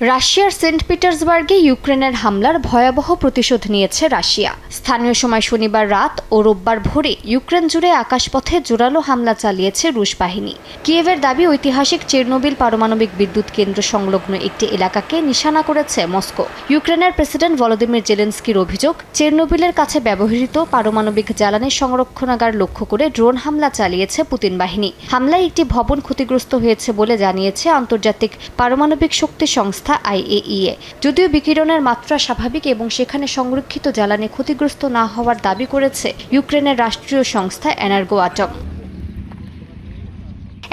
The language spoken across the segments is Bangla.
রাশিয়ার সেন্ট পিটার্সবার্গে ইউক্রেনের হামলার ভয়াবহ প্রতিশোধ নিয়েছে রাশিয়া। স্থানীয় সময় শনিবার রাত ও রোববার ভোরে ইউক্রেন জুড়ে আকাশপথে জোরালো হামলা চালিয়েছে রুশ বাহিনী। কিয়েভের দাবি, ঐতিহাসিক চেরনোবিল পারমাণবিক বিদ্যুৎ কেন্দ্র সংলগ্ন একটি এলাকাকে নিশানা করেছে মস্কো। ইউক্রেনের প্রেসিডেন্ট ভলোদিমির জেলেনস্কির অভিযোগ, চেরনোবিলের কাছে ব্যবহৃত পারমাণবিক জ্বালানি সংরক্ষণাগার লক্ষ্য করে ড্রোন হামলা চালিয়েছে পুতিন বাহিনী। হামলায় একটি ভবন ক্ষতিগ্রস্ত হয়েছে বলে জানিয়েছে আন্তর্জাতিক পারমাণবিক শক্তি সংস্থা IAEA। যদিও বিকিরণের মাত্রা স্বাভাবিক এবং সেখানে সংরক্ষিত জ্বালানি ক্ষতিগ্রস্ত না হওয়ার দাবি করেছে ইউক্রেনের রাষ্ট্রীয় সংস্থা এনার্গোয়াটম।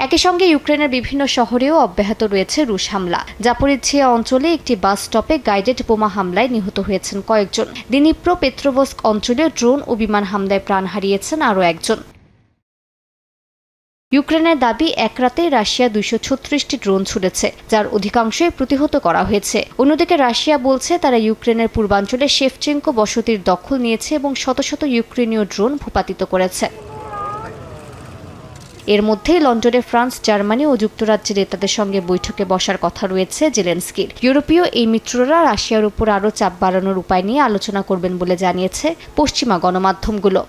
একই সঙ্গে ইউক্রেনের বিভিন্ন শহরেও অব্যাহত রয়েছে রুশ হামলা। জাপোরিঝিয়া অঞ্চলে একটি বাস স্টপে গাইডেড বোমা হামলায় নিহত হয়েছেন কয়েকজন। দিনিপ্রো পেট্রোভস্ক অঞ্চলে ড্রোন ও বিমান হামলায় প্রাণ হারিয়েছেন আরও একজন। ইউক্রেনের দাবি, এক রাতে রাশিয়া 236টি ড্রোন ছুড়েছে, যার অধিকাংশই প্রতিহত করা হয়েছে। অন্যদিকে রাশিয়া বলছে তারা ইউক্রেনের পূর্বাঞ্চলে শেভচেঙ্কো বসতির দখল নিয়েছে এবং শত শত ইউক্রেনীয় ড্রোন ভূপাতিত করেছে। এর মধ্যেই লন্ডনে ফ্রান্স, জার্মানি ও যুক্তরাজ্যের নেতাদের সঙ্গে বৈঠকে বসার কথা রয়েছে জেলেনস্কির। ইউরোপীয় এই মিত্ররা রাশিয়ার উপর আরও চাপ বাড়ানোর উপায় নিয়ে আলোচনা করবেন বলে জানিয়েছে পশ্চিমা গণমাধ্যমগুলো।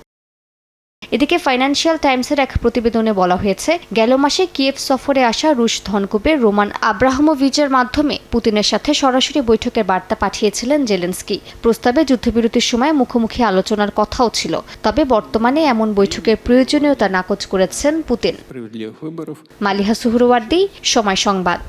এদিকে ফাইন্যান্সিয়াল টাইমসের এক প্রতিবেদনে বলা হয়েছে, গেল মাসে কিয়েভ সফরে আসা রুশ ধনকুবের রোমান আব্রাহামোভিচের মাধ্যমে পুতিনের সাথে সরাসরি বৈঠকের বার্তা পাঠিয়েছিলেন জেলেনস্কি। প্রস্তাবে যুদ্ধবিরতির সময় মুখোমুখি আলোচনার কথাও ছিল, তবে বর্তমানে এমন বৈঠকের প্রয়োজনীয়তা নাকচ করেছেন পুতিন। মালিহা সুহরওয়ার্দী, সময় সংবাদ।